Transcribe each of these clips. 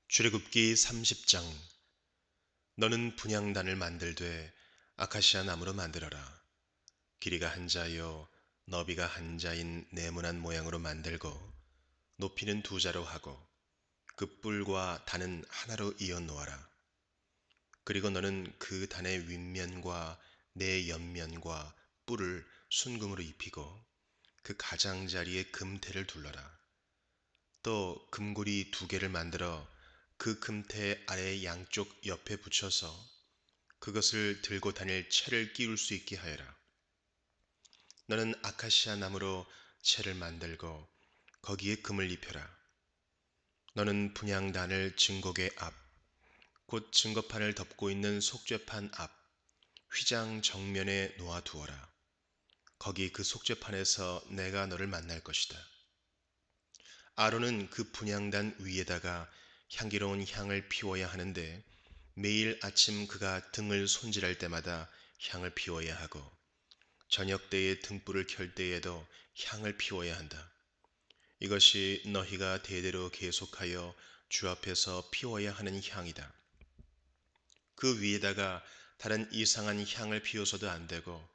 출애굽기 30장. 너는 분향단을 만들되 아카시아 나무로 만들어라. 길이가 한 자요 너비가 한 자인 네모난 모양으로 만들고 높이는 두 자로 하고 그 뿔과 단은 하나로 이어 놓아라. 그리고 너는 그 단의 윗면과 네 옆면과 뿔을 순금으로 입히고 그 가장자리에 금테를 둘러라. 또 금고리 두 개를 만들어 그 금테 아래 양쪽 옆에 붙여서 그것을 들고 다닐 채를 끼울 수 있게 하여라. 너는 아카시아 나무로 채를 만들고 거기에 금을 입혀라. 너는 분향단을 증거계 앞, 곧 증거판을 덮고 있는 속죄판 앞, 휘장 정면에 놓아 두어라. 거기 그 속죄판에서 내가 너를 만날 것이다. 아론은 그 분향단 위에다가 향기로운 향을 피워야 하는데 매일 아침 그가 등을 손질할 때마다 향을 피워야 하고 저녁 때에 등불을 켤 때에도 향을 피워야 한다. 이것이 너희가 대대로 계속하여 주 앞에서 피워야 하는 향이다. 그 위에다가 다른 이상한 향을 피워서도 안 되고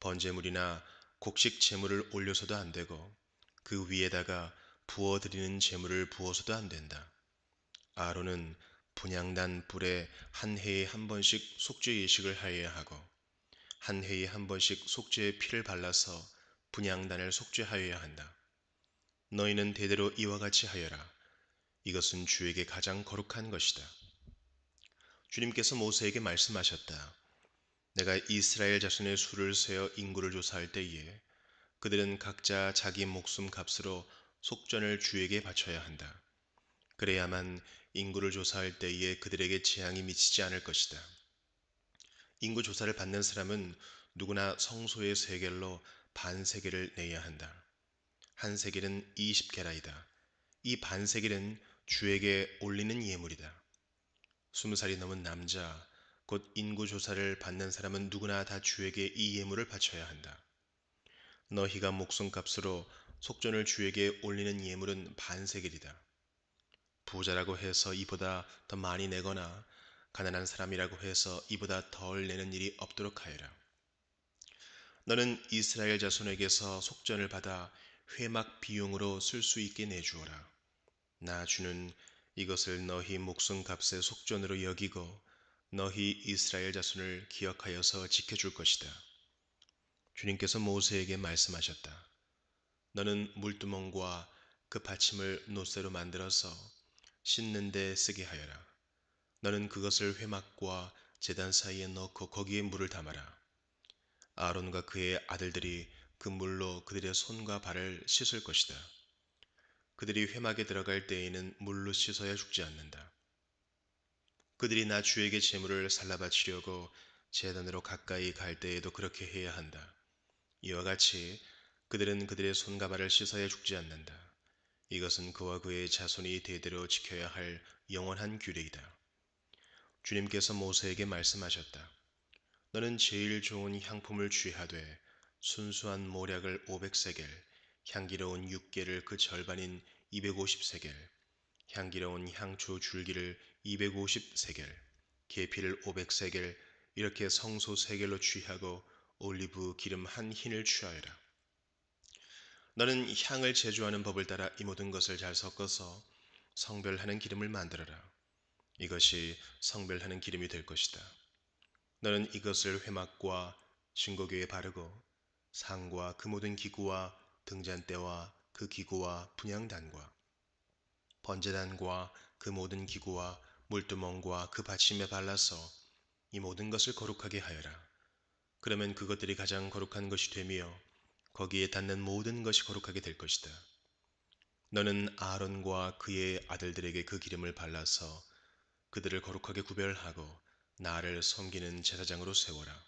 번제물이나 곡식 제물을 올려서도 안 되고 그 위에다가 부어드리는 제물을 부어서도 안 된다. 아론은 분향단 뿔에 한 해에 한 번씩 속죄 예식을 하여야 하고 한 해에 한 번씩 속죄의 피를 발라서 분향단을 속죄하여야 한다. 너희는 대대로 이와 같이 하여라. 이것은 주에게 가장 거룩한 것이다. 주님께서 모세에게 말씀하셨다. 내가 이스라엘 자손의 수를 세어 인구를 조사할 때에 그들은 각자 자기 목숨 값으로 속전을 주에게 바쳐야 한다. 그래야만 인구를 조사할 때에 그들에게 재앙이 미치지 않을 것이다. 인구 조사를 받는 사람은 누구나 성소의 세겔로 반세겔을 내야 한다. 한 세겔은 20게라이다. 이 반세겔은 주에게 올리는 예물이다. 20살이 넘은 남자, 곧 인구 조사를 받는 사람은 누구나 다 주에게 이 예물을 바쳐야 한다. 너희가 목숨값으로 속전을 주에게 올리는 예물은 반세겔이다. 부자라고 해서 이보다 더 많이 내거나 가난한 사람이라고 해서 이보다 덜 내는 일이 없도록 하여라. 너는 이스라엘 자손에게서 속전을 받아 회막 비용으로 쓸 수 있게 내주어라. 나 주는 이것을 너희 목숨값의 속전으로 여기고 너희 이스라엘 자손을 기억하여서 지켜줄 것이다. 주님께서 모세에게 말씀하셨다. 너는 물두멍과 그 받침을 노쇠로 만들어서 씻는 데 쓰게 하여라. 너는 그것을 회막과 제단 사이에 넣고 거기에 물을 담아라. 아론과 그의 아들들이 그 물로 그들의 손과 발을 씻을 것이다. 그들이 회막에 들어갈 때에는 물로 씻어야 죽지 않는다. 그들이 나 주에게 제물을 살라 바치려고 제단으로 가까이 갈 때에도 그렇게 해야 한다. 이와 같이 그들은 그들의 손과 발을 씻어야 죽지 않는다. 이것은 그와 그의 자손이 대대로 지켜야 할 영원한 규례이다. 주님께서 모세에게 말씀하셨다. 너는 제일 좋은 향품을 취하되 순수한 모략을 500세겔, 향기로운 육개를 그 절반인 250세겔, 향기로운 향초 줄기를 250세겔, 계피를 500세겔, 이렇게 성소 세겔로 취하고 올리브 기름 한 흰을 취하여라. 너는 향을 제조하는 법을 따라 이 모든 것을 잘 섞어서 성별하는 기름을 만들어라. 이것이 성별하는 기름이 될 것이다. 너는 이것을 회막과 증거궤에 바르고 상과 그 모든 기구와 등잔대와 그 기구와 분향단과 번제단과 그 모든 기구와 물두멍과 그 받침에 발라서 이 모든 것을 거룩하게 하여라. 그러면 그것들이 가장 거룩한 것이 되며 거기에 닿는 모든 것이 거룩하게 될 것이다. 너는 아론과 그의 아들들에게 그 기름을 발라서 그들을 거룩하게 구별하고 나를 섬기는 제사장으로 세워라.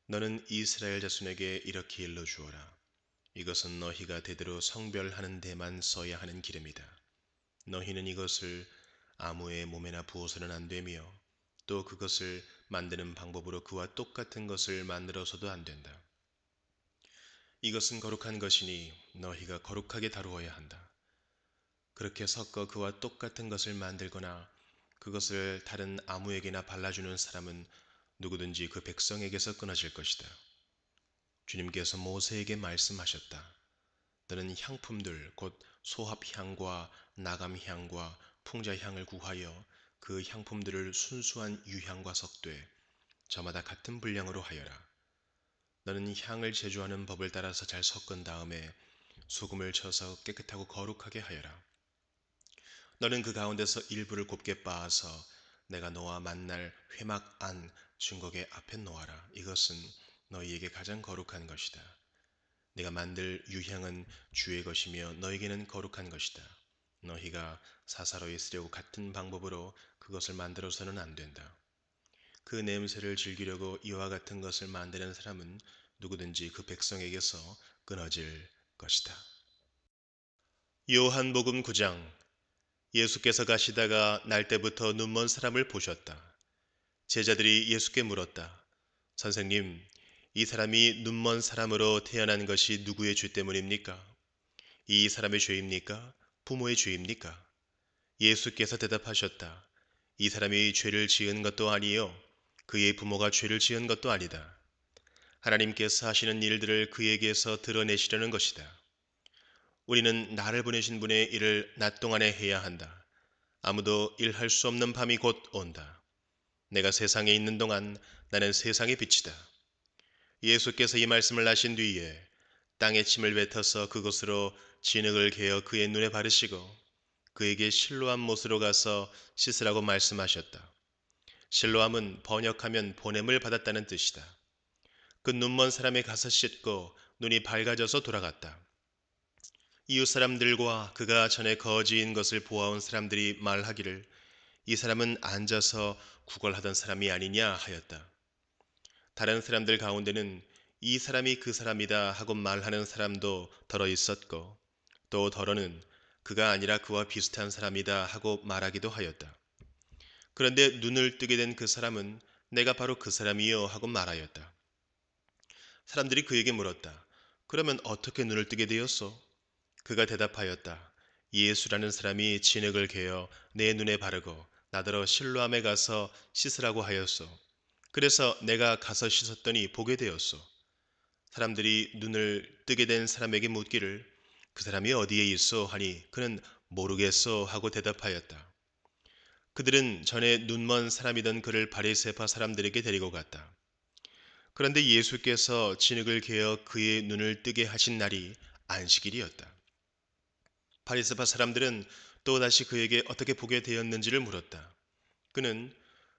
너는 이스라엘 자손에게 이렇게 일러주어라. 이것은 너희가 대대로 성별하는 데만 써야 하는 기름이다. 너희는 이것을 아무의 몸에나 부어서는 안 되며 또 그것을 만드는 방법으로 그와 똑같은 것을 만들어서도 안 된다. 이것은 거룩한 것이니 너희가 거룩하게 다루어야 한다. 그렇게 섞어 그와 똑같은 것을 만들거나 그것을 다른 아무에게나 발라주는 사람은 누구든지 그 백성에게서 끊어질 것이다. 주님께서 모세에게 말씀하셨다. 너는 향품들 곧 소합향과 나감향과 풍자향을 구하여 그 향품들을 순수한 유향과 섞되 저마다 같은 분량으로 하여라. 너는 향을 제조하는 법을 따라서 잘 섞은 다음에 소금을 쳐서 깨끗하고 거룩하게 하여라. 너는 그 가운데서 일부를 곱게 빻아서 내가 너와 만날 회막 안 증거계 앞에 놓아라. 이것은 너희에게 가장 거룩한 것이다. 네가 만들 유향은 주의 것이며 너에게는 거룩한 것이다. 너희가 사사로이 쓰려고 같은 방법으로 그것을 만들어서는 안 된다. 그 냄새를 즐기려고 이와 같은 것을 만드는 사람은 누구든지 그 백성에게서 끊어질 것이다. 요한복음 9장. 예수께서 가시다가 날때부터 눈먼 사람을 보셨다. 제자들이 예수께 물었다. 선생님, 이 사람이 눈먼 사람으로 태어난 것이 누구의 죄 때문입니까? 이 사람의 죄입니까? 부모의 죄입니까? 예수께서 대답하셨다. 이 사람이 죄를 지은 것도 아니요 그의 부모가 죄를 지은 것도 아니다. 하나님께서 하시는 일들을 그에게서 드러내시려는 것이다. 우리는 나를 보내신 분의 일을 낮 동안에 해야 한다. 아무도 일할 수 없는 밤이 곧 온다. 내가 세상에 있는 동안 나는 세상의 빛이다. 예수께서 이 말씀을 하신 뒤에 땅에 침을 뱉어서 그것으로 진흙을 개어 그의 눈에 바르시고 그에게 실로암 못으로 가서 씻으라고 말씀하셨다. 실로암은 번역하면 보냄을 받았다는 뜻이다. 그 눈먼 사람이 가서 씻고 눈이 밝아져서 돌아갔다. 이웃 사람들과 그가 전에 거지인 것을 보아온 사람들이 말하기를 이 사람은 앉아서 구걸하던 사람이 아니냐 하였다. 다른 사람들 가운데는 이 사람이 그 사람이다 하고 말하는 사람도 더러 있었고 또 더러는 그가 아니라 그와 비슷한 사람이다 하고 말하기도 하였다. 그런데 눈을 뜨게 된 그 사람은 내가 바로 그 사람이요 하고 말하였다. 사람들이 그에게 물었다. 그러면 어떻게 눈을 뜨게 되었소? 그가 대답하였다. 예수라는 사람이 진흙을 개어 내 눈에 바르고 나더러 실로암에 가서 씻으라고 하였소. 그래서 내가 가서 씻었더니 보게 되었소. 사람들이 눈을 뜨게 된 사람에게 묻기를 그 사람이 어디에 있소 하니 그는 모르겠소 하고 대답하였다. 그들은 전에 눈먼 사람이던 그를 바리새파 사람들에게 데리고 갔다. 그런데 예수께서 진흙을 개어 그의 눈을 뜨게 하신 날이 안식일이었다. 바리새파 사람들은 또다시 그에게 어떻게 보게 되었는지를 물었다. 그는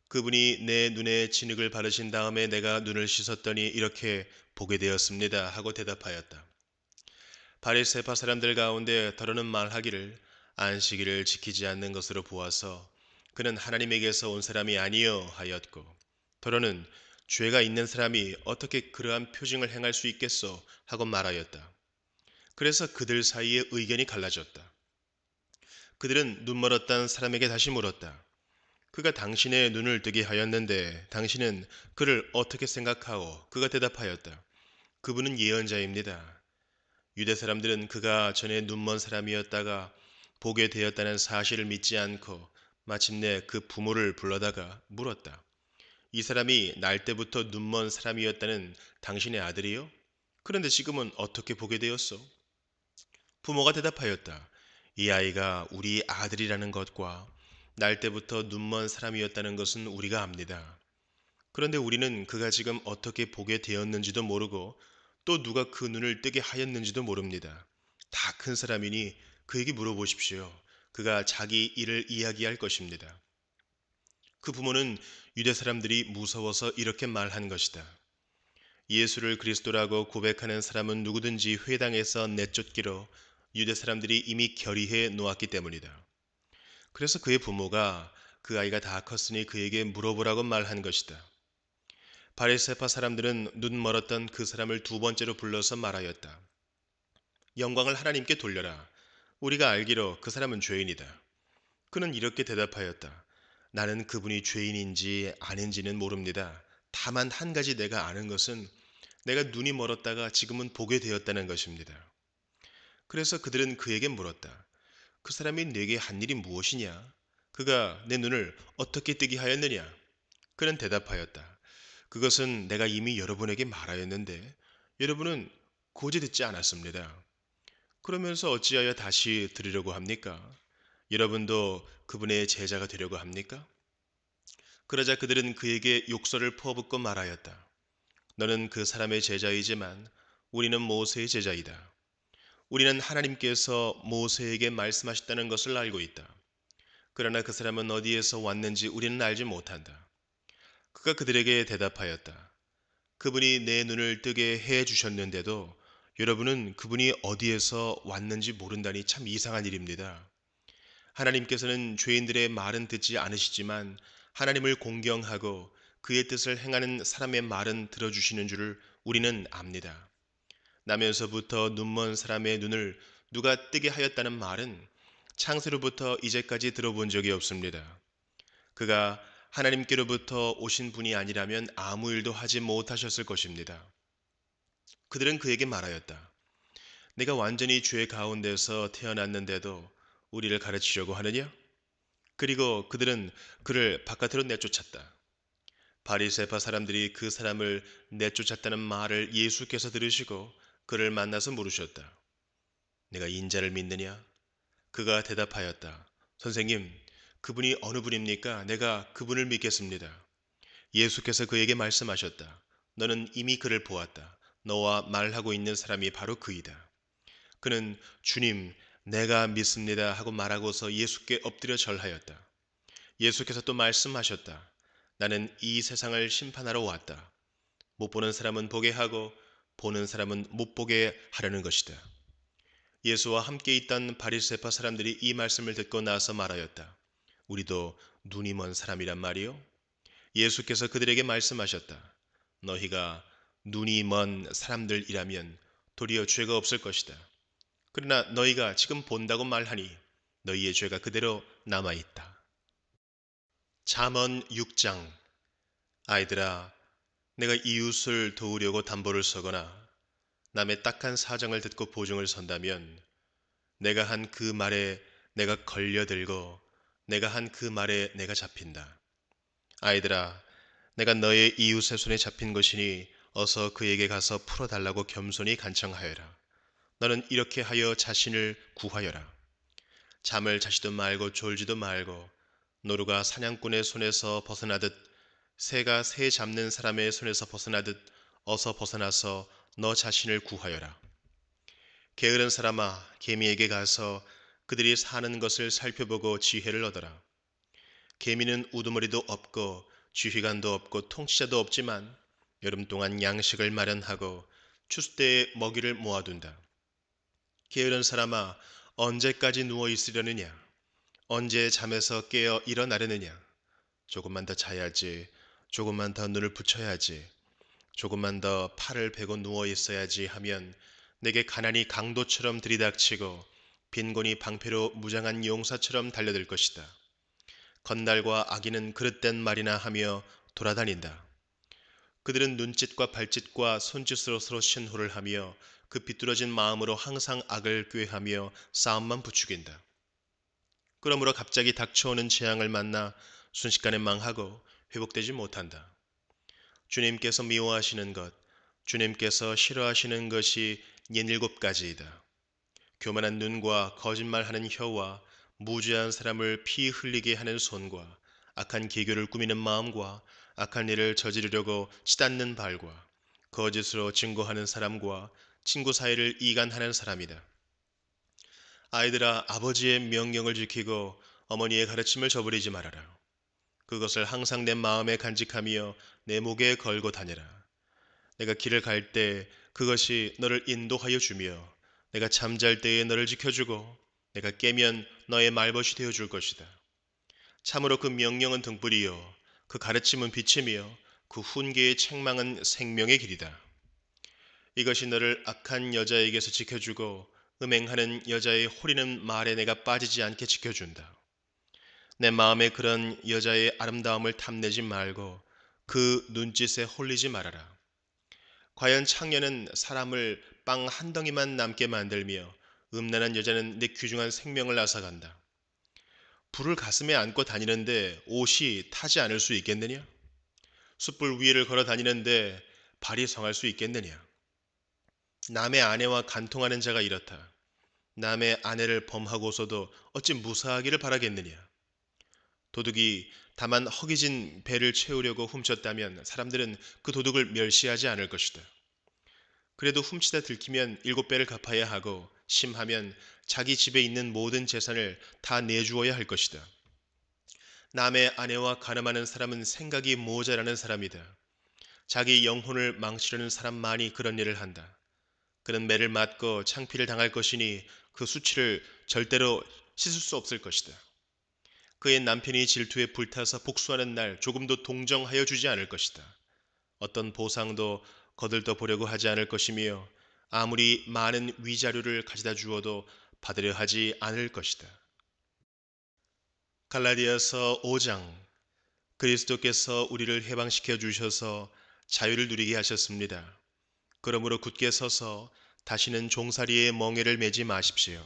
그분이 내 눈에 진흙을 바르신 다음에 내가 눈을 씻었더니 이렇게 보게 되었습니다 하고 대답하였다. 바리새파 사람들 가운데 더러는 말하기를 안식일을 지키지 않는 것으로 보아서 그는 하나님에게서 온 사람이 아니요 하였고 더러는 죄가 있는 사람이 어떻게 그러한 표징을 행할 수 있겠소 하고 말하였다. 그래서 그들 사이에 의견이 갈라졌다. 그들은 눈멀었던 사람에게 다시 물었다. 그가 당신의 눈을 뜨게 하였는데 당신은 그를 어떻게 생각하오? 그가 대답하였다. 그분은 예언자입니다. 유대 사람들은 그가 전에 눈먼 사람이었다가 보게 되었다는 사실을 믿지 않고 마침내 그 부모를 불러다가 물었다. 이 사람이 날 때부터 눈먼 사람이었다는 당신의 아들이요? 그런데 지금은 어떻게 보게 되었소? 부모가 대답하였다. 이 아이가 우리 아들이라는 것과 날 때부터 눈먼 사람이었다는 것은 우리가 압니다. 그런데 우리는 그가 지금 어떻게 보게 되었는지도 모르고 또 누가 그 눈을 뜨게 하였는지도 모릅니다. 다 큰 사람이니 그에게 물어보십시오. 그가 자기 일을 이야기할 것입니다. 그 부모는 유대 사람들이 무서워서 이렇게 말한 것이다. 예수를 그리스도라고 고백하는 사람은 누구든지 회당에서 내쫓기로 유대 사람들이 이미 결의해 놓았기 때문이다. 그래서 그의 부모가 그 아이가 다 컸으니 그에게 물어보라고 말한 것이다. 바리새파 사람들은 눈 멀었던 그 사람을 두 번째로 불러서 말하였다. 영광을 하나님께 돌려라. 우리가 알기로 그 사람은 죄인이다. 그는 이렇게 대답하였다. 나는 그분이 죄인인지 아닌지는 모릅니다. 다만 한 가지 내가 아는 것은 내가 눈이 멀었다가 지금은 보게 되었다는 것입니다. 그래서 그들은 그에게 물었다. 그 사람이 내게 한 일이 무엇이냐? 그가 내 눈을 어떻게 뜨게 하였느냐? 그는 대답하였다. 그것은 내가 이미 여러분에게 말하였는데 여러분은 고지 듣지 않았습니다. 그러면서 어찌하여 다시 들으려고 합니까? 여러분도 그분의 제자가 되려고 합니까? 그러자 그들은 그에게 욕설을 퍼붓고 말하였다. 너는 그 사람의 제자이지만 우리는 모세의 제자이다. 우리는 하나님께서 모세에게 말씀하셨다는 것을 알고 있다. 그러나 그 사람은 어디에서 왔는지 우리는 알지 못한다. 그가 그들에게 대답하였다. 그분이 내 눈을 뜨게 해 주셨는데도 여러분은 그분이 어디에서 왔는지 모른다니 참 이상한 일입니다. 하나님께서는 죄인들의 말은 듣지 않으시지만 하나님을 공경하고 그의 뜻을 행하는 사람의 말은 들어주시는 줄을 우리는 압니다. 나면서부터 눈먼 사람의 눈을 누가 뜨게 하였다는 말은 창세로부터 이제까지 들어본 적이 없습니다. 그가 하나님께로부터 오신 분이 아니라면 아무 일도 하지 못하셨을 것입니다. 그들은 그에게 말하였다. 내가 완전히 죄 가운데서 태어났는데도 우리를 가르치려고 하느냐? 그리고 그들은 그를 바깥으로 내쫓았다. 바리새파 사람들이 그 사람을 내쫓았다는 말을 예수께서 들으시고 그를 만나서 물으셨다. 내가 인자를 믿느냐? 그가 대답하였다. 선생님, 그분이 어느 분입니까? 내가 그분을 믿겠습니다. 예수께서 그에게 말씀하셨다. 너는 이미 그를 보았다. 너와 말하고 있는 사람이 바로 그이다. 그는 주님, 내가 믿습니다 하고 말하고서 예수께 엎드려 절하였다. 예수께서 또 말씀하셨다. 나는 이 세상을 심판하러 왔다. 못 보는 사람은 보게 하고 보는 사람은 못 보게 하려는 것이다. 예수와 함께 있던 바리새파 사람들이 이 말씀을 듣고 나서 말하였다. 우리도 눈이 먼 사람이란 말이요? 예수께서 그들에게 말씀하셨다. 너희가 눈이 먼 사람들이라면 도리어 죄가 없을 것이다. 그러나 너희가 지금 본다고 말하니 너희의 죄가 그대로 남아있다. 잠언 6장. 아이들아, 내가 이웃을 도우려고 담보를 서거나 남의 딱한 사정을 듣고 보증을 선다면 내가 한 그 말에 내가 걸려들고 내가 한 그 말에 내가 잡힌다. 아이들아, 내가 너의 이웃의 손에 잡힌 것이니 어서 그에게 가서 풀어달라고 겸손히 간청하여라. 너는 이렇게 하여 자신을 구하여라. 잠을 자지도 말고 졸지도 말고 노루가 사냥꾼의 손에서 벗어나듯 새가 새 잡는 사람의 손에서 벗어나듯 어서 벗어나서 너 자신을 구하여라. 게으른 사람아, 개미에게 가서 그들이 사는 것을 살펴보고 지혜를 얻어라. 개미는 우두머리도 없고 지휘관도 없고 통치자도 없지만 여름 동안 양식을 마련하고 추수 때에 먹이를 모아둔다. 게으른 사람아, 언제까지 누워 있으려느냐? 언제 잠에서 깨어 일어나려느냐? 조금만 더 자야지. 조금만 더 눈을 붙여야지. 조금만 더 팔을 베고 누워 있어야지 하면 내게 가난이 강도처럼 들이닥치고 빈곤이 방패로 무장한 용사처럼 달려들 것이다. 건달과 악인은 그릇된 말이나 하며 돌아다닌다. 그들은 눈짓과 발짓과 손짓으로 서로 신호를 하며 그 비뚤어진 마음으로 항상 악을 꾀하며 싸움만 부추긴다. 그러므로 갑자기 닥쳐오는 재앙을 만나 순식간에 망하고 회복되지 못한다. 주님께서 미워하시는 것, 주님께서 싫어하시는 것이 67가지이다. 교만한 눈과 거짓말하는 혀와 무죄한 사람을 피 흘리게 하는 손과 악한 계교를 꾸미는 마음과 악한 일을 저지르려고 치닫는 발과 거짓으로 증거하는 사람과 친구 사이를 이간하는 사람이다. 아이들아, 아버지의 명령을 지키고 어머니의 가르침을 저버리지 말아라. 그것을 항상 내 마음에 간직하며 내 목에 걸고 다니라. 내가 길을 갈 때 그것이 너를 인도하여 주며 내가 잠잘 때에 너를 지켜주고 내가 깨면 너의 말벗이 되어줄 것이다. 참으로 그 명령은 등불이요 그 가르침은 빛이며 그 훈계의 책망은 생명의 길이다. 이것이 너를 악한 여자에게서 지켜주고 음행하는 여자의 호리는 말에 내가 빠지지 않게 지켜준다. 내 마음에 그런 여자의 아름다움을 탐내지 말고 그 눈짓에 홀리지 말아라. 과연 창녀는 사람을 빵 한 덩이만 남게 만들며 음란한 여자는 내 귀중한 생명을 앗아간다. 불을 가슴에 안고 다니는데 옷이 타지 않을 수 있겠느냐? 숯불 위를 걸어 다니는데 발이 성할 수 있겠느냐? 남의 아내와 간통하는 자가 이렇다. 남의 아내를 범하고서도 어찌 무사하기를 바라겠느냐? 도둑이 다만 허기진 배를 채우려고 훔쳤다면 사람들은 그 도둑을 멸시하지 않을 것이다. 그래도 훔치다 들키면 7배를 갚아야 하고 심하면 자기 집에 있는 모든 재산을 다 내주어야 할 것이다. 남의 아내와 간음하는 사람은 생각이 모자라는 사람이다. 자기 영혼을 망치려는 사람만이 그런 일을 한다. 그는 매를 맞고 창피를 당할 것이니 그 수치를 절대로 씻을 수 없을 것이다. 그의 남편이 질투에 불타서 복수하는 날 조금도 동정하여 주지 않을 것이다. 어떤 보상도 거들떠 보려고 하지 않을 것이며 아무리 많은 위자료를 가져다 주어도 받으려 하지 않을 것이다. 갈라디아서 5장. 그리스도께서 우리를 해방시켜 주셔서 자유를 누리게 하셨습니다. 그러므로 굳게 서서 다시는 종살이의 멍에를 매지 마십시오.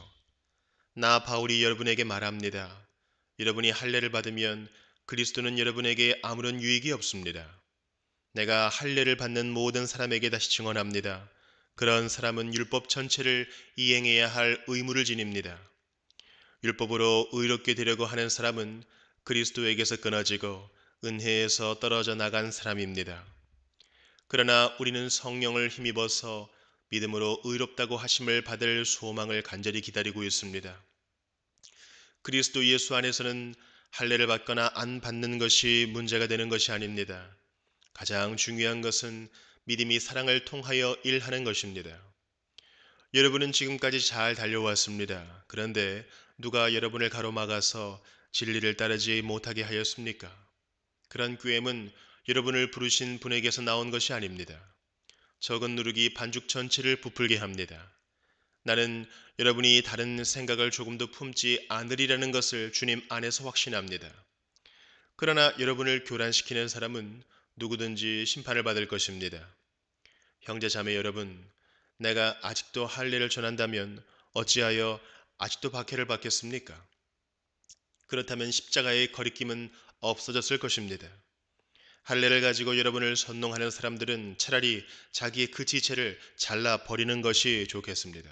나 바울이 여러분에게 말합니다. 여러분이 할례를 받으면 그리스도는 여러분에게 아무런 유익이 없습니다. 내가 할례를 받는 모든 사람에게 다시 증언합니다. 그런 사람은 율법 전체를 이행해야 할 의무를 지닙니다. 율법으로 의롭게 되려고 하는 사람은 그리스도에게서 끊어지고 은혜에서 떨어져 나간 사람입니다. 그러나 우리는 성령을 힘입어서 믿음으로 의롭다고 하심을 받을 소망을 간절히 기다리고 있습니다. 그리스도 예수 안에서는 할례를 받거나 안 받는 것이 문제가 되는 것이 아닙니다. 가장 중요한 것은 믿음이 사랑을 통하여 일하는 것입니다. 여러분은 지금까지 잘 달려왔습니다. 그런데 누가 여러분을 가로막아서 진리를 따르지 못하게 하였습니까? 그런 꾀임은 여러분을 부르신 분에게서 나온 것이 아닙니다. 적은 누룩이 반죽 전체를 부풀게 합니다. 나는 여러분이 다른 생각을 조금도 품지 않으리라는 것을 주님 안에서 확신합니다. 그러나 여러분을 교란시키는 사람은 누구든지 심판을 받을 것입니다. 형제 자매 여러분, 내가 아직도 할례를 전한다면 어찌하여 아직도 박해를 받겠습니까? 그렇다면 십자가의 거리낌은 없어졌을 것입니다. 할례를 가지고 여러분을 선동하는 사람들은 차라리 자기의 그 지체를 잘라 버리는 것이 좋겠습니다.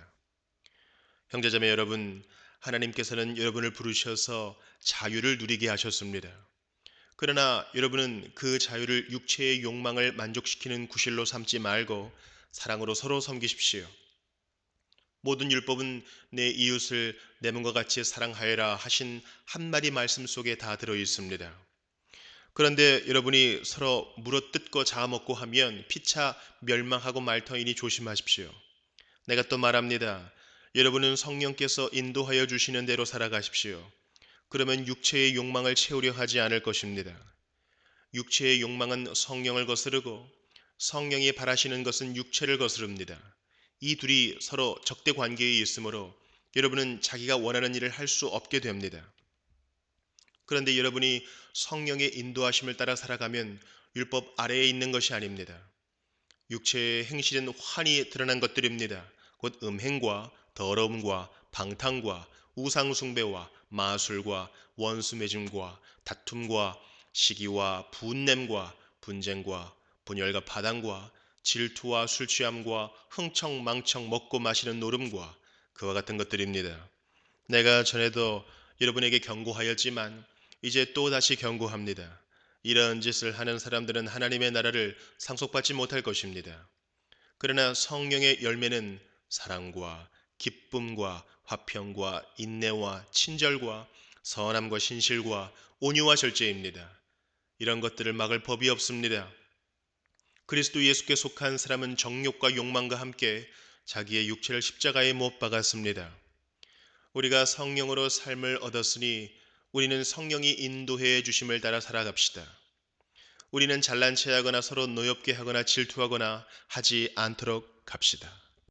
형제자매 여러분, 하나님께서는 여러분을 부르셔서 자유를 누리게 하셨습니다. 그러나 여러분은 그 자유를 육체의 욕망을 만족시키는 구실로 삼지 말고 사랑으로 서로 섬기십시오. 모든 율법은 내 이웃을 내 몸과 같이 사랑하여라 하신 한마디 말씀 속에 다 들어 있습니다. 그런데 여러분이 서로 물어뜯고 잡아먹고 하면 피차 멸망하고 말 터이니 조심하십시오. 내가 또 말합니다. 여러분은 성령께서 인도하여 주시는 대로 살아가십시오. 그러면 육체의 욕망을 채우려 하지 않을 것입니다. 육체의 욕망은 성령을 거스르고 성령이 바라시는 것은 육체를 거스릅니다. 이 둘이 서로 적대 관계에 있으므로 여러분은 자기가 원하는 일을 할 수 없게 됩니다. 그런데 여러분이 성령의 인도하심을 따라 살아가면 율법 아래에 있는 것이 아닙니다. 육체의 행실은 환히 드러난 것들입니다. 곧 음행과 더러움과 방탕과 우상숭배와 마술과 원수매짐과 다툼과 시기와 분냄과 분쟁과 분열과 파당과 질투와 술취함과 흥청망청 먹고 마시는 노름과 그와 같은 것들입니다. 내가 전에도 여러분에게 경고하였지만 이제 또다시 경고합니다. 이런 짓을 하는 사람들은 하나님의 나라를 상속받지 못할 것입니다. 그러나 성령의 열매는 사랑과 기쁨과 화평과 인내와 친절과 선함과 신실과 온유와 절제입니다. 이런 것들을 막을 법이 없습니다. 그리스도 예수께 속한 사람은 정욕과 욕망과 함께 자기의 육체를 십자가에 못 박았습니다. 우리가 성령으로 삶을 얻었으니 우리는 성령이 인도해 주심을 따라 살아갑시다. 우리는 잘난 체하거나 서로 노엽게 하거나 질투하거나 하지 않도록 합시다.